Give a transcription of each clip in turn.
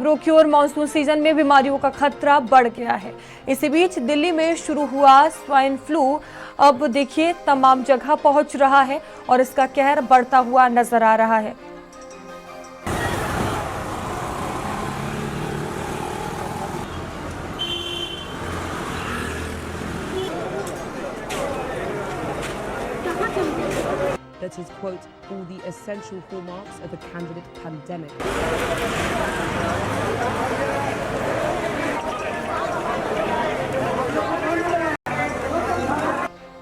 खबरों की ओर। Monsoon season में बीमारियों का खतरा बढ़ गया है। इसी बीच दिल्ली में शुरू हुआ स्वाइन फ्लू अब देखिए तमाम जगह पहुंच रहा है और इसका कहर बढ़ता हुआ नजर आ रहा है। That is, quote, all the essential hallmarks of a candidate pandemic.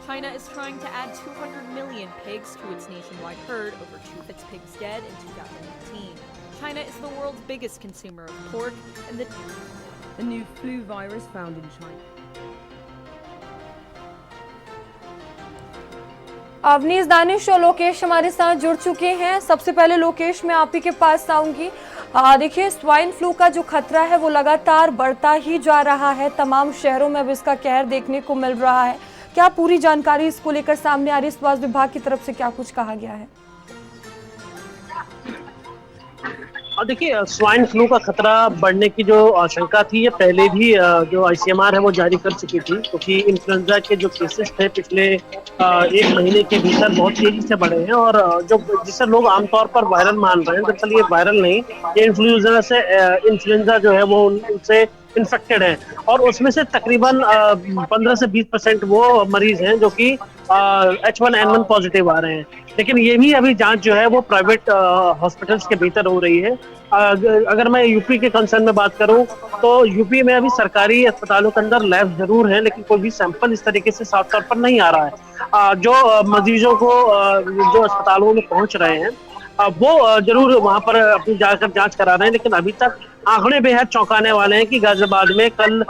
China is trying to add 200 million pigs to its nationwide herd, over 2 of its pigs dead in 2018. China is the world's biggest consumer of pork, and the new flu virus found in China. Awanish, Danish और लोकेश हमारे साथ जुड़ चुके हैं। सबसे पहले लोकेश, मैं आप ही के पास आऊंगी। देखिए, स्वाइन फ्लू का जो खतरा है वो लगातार बढ़ता ही जा रहा है। तमाम शहरों में अब इसका कहर देखने को मिल रहा है। क्या पूरी जानकारी इसको लेकर सामने आ रही है? स्वास्थ्य विभाग की तरफ से क्या कुछ कहा गया है? देखिए, स्वाइन फ्लू का खतरा बढ़ने की जो आशंका थी ये पहले भी जो आईसीएमआर है वो जारी कर चुकी थी, क्योंकि इन्फ्लुएंजा के जो केसेस थे पिछले 1 महीने के भीतर बहुत तेजी से बढ़े हैं और जो जिसे लोग आमतौर पर वायरल मान रहे हैं, दरअसल ये वायरल नहीं, ये इन्फ्लुएंजा जो है वो उनसे इन्फेक्टेड है और उसमें से तकरीबन 15 से 20% वो मरीज हैं जो कि H1N1 पॉजिटिव आ रहे हैं। लेकिन ये भी अभी जांच जो है वो प्राइवेट हॉस्पिटल्स के भीतर हो रही है। अगर मैं यूपी के कंसर्न में बात करूं तो यूपी में अभी सरकारी अस्पतालों के अंदर लैब जरूर है, लेकिन कोई भी सैंपल इस तरीके से साफ तौर पर नहीं आ रहा है। जो मरीजों को जो अस्पतालों में पहुंच रहे हैं वो जरूर वहां पर अपनी जाकर जांच करा रहे हैं, लेकिन अभी तक आंकड़े बेहद चौंकाने वाले हैं कि गाजियाबाद में कल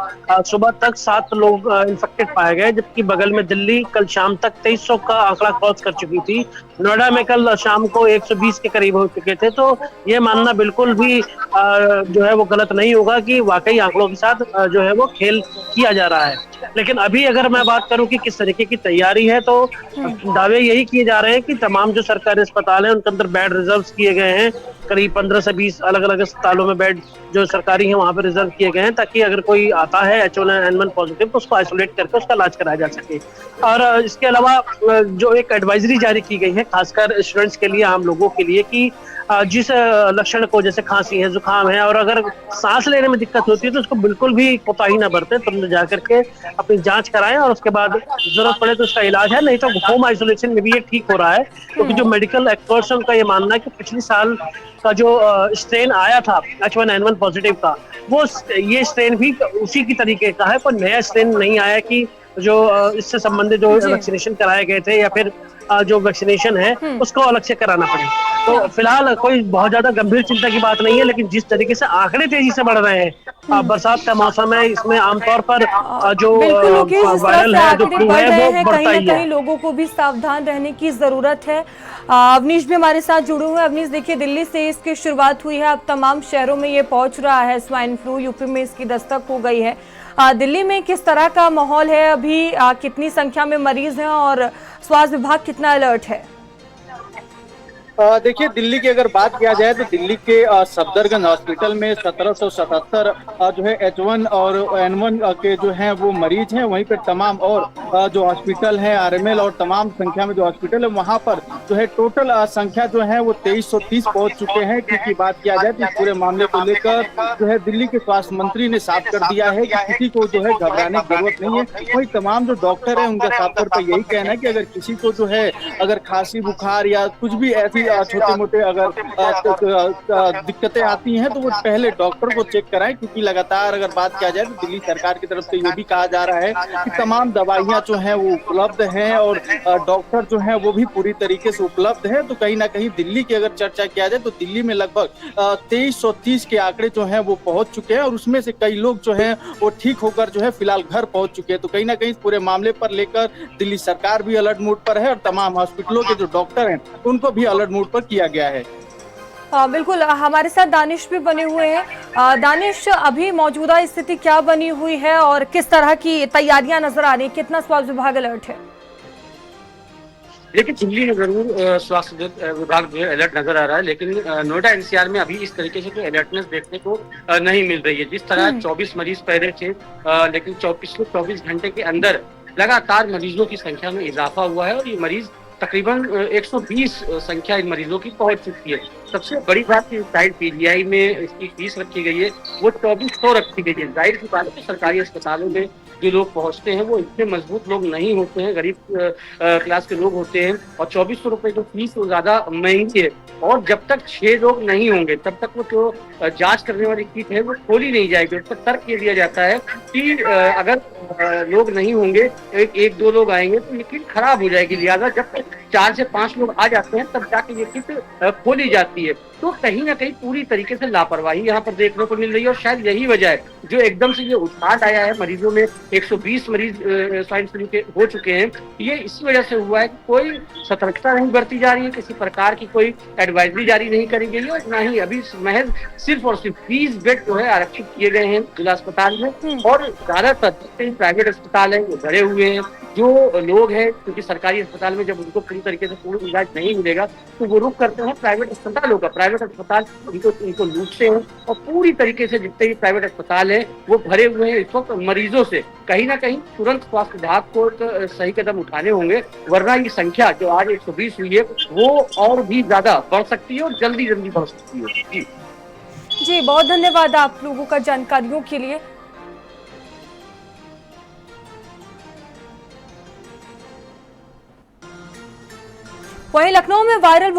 सुबह तक 7 लोग इन्फेक्टेड पाए गए, जबकि बगल में दिल्ली कल शाम तक 2300 का आंकड़ा क्रॉस कर चुकी थी। नोएडा में कल शाम को 120 के करीब हो चुके थे। तो ये मानना बिल्कुल भी जो है वो गलत नहीं होगा कि वाकई आंकड़ों के साथ जो है वो खेल किया जा रहा है। लेकिन अभी अगर मैं बात करूं कि किस तरीके की तैयारी है, तो दावे यही किए जा रहे हैं कि तमाम जो सरकारी अस्पताल हैं उनके अंदर बेड रिजर्व किए गए हैं। करीब 15 से 20 अलग अलग अस्पतालों में बेड जो सरकारी हैं वहां पर रिजर्व किए गए हैं, ताकि अगर कोई आता है H1N1 पॉजिटिव तो उसको आइसोलेट करके उसका इलाज कराया जा सके। और इसके अलावा जो एक एडवाइजरी जारी की गई है खासकर स्टूडेंट्स के लिए, आम लोगों के लिए, कि जिस लक्षण को, जैसे खांसी है, जुकाम है और अगर सांस लेने में दिक्कत होती है तो उसको बिल्कुल भी कोताही ना बरतें, तुरंत जाकर के अपनी जांच कराएं और उसके बाद जरूरत पड़े तो उसका इलाज है, नहीं तो होम आइसोलेशन में भी ये ठीक हो रहा है। क्योंकि जो मेडिकल एक्सपर्ट्स हैं उनका ये मानना है कि पिछले साल का जो स्ट्रेन आया था H1N1 पॉजिटिव का, वो ये स्ट्रेन भी उसी की तरीके का है। कोई नया स्ट्रेन नहीं आया कि जो इससे संबंधित जो वैक्सीनेशन कराए गए थे या फिर जो वैक्सीनेशन है उसको अलग से कराना पड़े। तो फिलहाल कोई बहुत ज्यादा गंभीर चिंता की बात नहीं है, लेकिन जिस तरीके से आंकड़े तेजी से बढ़ रहे हैं, बरसात का मौसम है, इसमें आमतौर पर जो वायरल है, जो फ्लू है, वो बढ़ता ही है। कहीं लोगों को भी सावधान रहने की जरूरत है। अवनीश भी हमारे साथ जुड़े हुए हैं। अवनीश, देखिए, दिल्ली से इसकी शुरुआत हुई है, अब तमाम शहरों में ये पहुंच रहा है स्वाइन फ्लू। यूपी में इसकी दस्तक हो गई है। दिल्ली में किस तरह का माहौल है अभी? कितनी संख्या में मरीज हैं और स्वास्थ्य विभाग कितना अलर्ट है? देखिए, दिल्ली की अगर बात किया जाए तो दिल्ली के सफदरजंग हॉस्पिटल में 1777 जो है H1 और N1 के जो हैं वो मरीज हैं। वहीं पर तमाम और जो हॉस्पिटल है, RML और तमाम संख्या में जो हॉस्पिटल है वहां पर जो है टोटल संख्या जो है वो 2330 पहुंच चुके हैं। की बात किया जाए तो इस पूरे मामले को लेकर जो है दिल्ली के स्वास्थ्य मंत्री ने साफ कर दिया है कि किसी को जो है घबराने की जरूरत नहीं है। वही तमाम जो डॉक्टर है उनका साफ तौर पर यही कहना है कि अगर किसी को जो है अगर खांसी, बुखार या कुछ भी ऐसी छोटे मोटे अगर दिक्कतें आती हैं तो वो पहले डॉक्टर को चेक कराएं, क्योंकि लगातार अगर बात किया जाए तो दिल्ली सरकार की तरफ से ये भी कहा जा रहा है कि तमाम दवाइयां जो हैं वो उपलब्ध हैं और डॉक्टर जो हैं वो भी पूरी तरीके से उपलब्ध है। तो कहीं ना कहीं दिल्ली की अगर चर्चा किया जाए तो दिल्ली में लगभग 2330 के आंकड़े जो हैं वो पहुंच चुके हैं और उसमें से कई लोग जो हैं वो ठीक होकर जो है फिलहाल घर पहुंच चुके हैं। तो कहीं ना कहीं इस पूरे मामले पर लेकर दिल्ली सरकार भी अलर्ट मोड पर है और तमाम हॉस्पिटलों के जो डॉक्टर हैं उनको भी अलर्ट मोड पर किया गया है। बिल्कुल, हमारे साथ दानिश भी बने हुए हैं। दानिश, अभी मौजूदा स्थिति क्या बनी हुई है और किस तरह की तैयारियां नजर आ रही है? कितना स्वास्थ्य विभाग अलर्ट है? लेकिन दिल्ली में जरूर स्वास्थ्य विभाग जो है अलर्ट नजर आ रहा है, लेकिन नोएडा एनसीआर में अभी इस तरीके से कोई अलर्टनेस देखने को नहीं मिल रही है। जिस तरह 24 मरीज पहले थे, लेकिन पिछले 24 घंटे के अंदर लगातार मरीजों की संख्या में इजाफा हुआ है और ये मरीज तकरीबन 120 संख्या इन मरीजों की पहुंच चुकी है। सबसे बड़ी बात की साइड पीजीआई में इसकी फीस रखी गई है वो 2400 रखी गई है। जाहिर सी बात है सरकारी अस्पतालों में जो लोग पहुंचते हैं वो इतने मजबूत लोग नहीं होते हैं, गरीब क्लास के लोग होते हैं और 2400 रुपए जो फीस वो ज्यादा महंगी है। और जब तक 6 लोग नहीं होंगे तब तक वो जो जांच करने वाली किट है वो खोली नहीं जाएगी। उस पर तर्क ये दिया जाता है कि अगर लोग नहीं होंगे, एक दो लोग आएंगे तो ये किट खराब हो जाएगी, लिहाजा जब तक 4 से 5 लोग आ जाते हैं तब जाके ये किट खोली जाती है। तो कहीं ना कहीं पूरी तरीके से लापरवाही यहाँ पर देखने को मिल रही है और शायद यही वजह है जो एकदम से ये उछाल आया है मरीजों में। 120 मरीज स्वाइन फ्लू के हो चुके हैं। ये इसी वजह से हुआ है कि कोई सतर्कता नहीं बरती जा रही है, किसी प्रकार की कोई एडवाइजरी जारी नहीं करी गई है और ना ही अभी महज सिर्फ और सिर्फ 20 बेड जो है आरक्षित किए गए हैं जिला अस्पताल में और ज्यादातर जितने प्राइवेट अस्पताल है वो भरे हुए हैं। जो लोग हैं क्योंकि सरकारी अस्पताल में जब उनको पूरी तरीके से पूर्ण इलाज नहीं मिलेगा तो वो रुख करते हैं प्राइवेट अस्पतालों का। प्राइवेट अस्पताल इनको लूटते हैं और पूरी तरीके से जितने भी प्राइवेट अस्पताल हैं वो भरे हुए हैं इस वक्त मरीजों से। कहीं ना कहीं तुरंत स्वास्थ्य विभाग को तो सही कदम उठाने होंगे, वरना ये संख्या जो आज 120 हुई है वो और भी ज्यादा बढ़ सकती है और जल्दी बढ़ सकती है। जी बहुत धन्यवाद आप लोगों का जानकारियों के लिए। वहीं लखनऊ में वायरल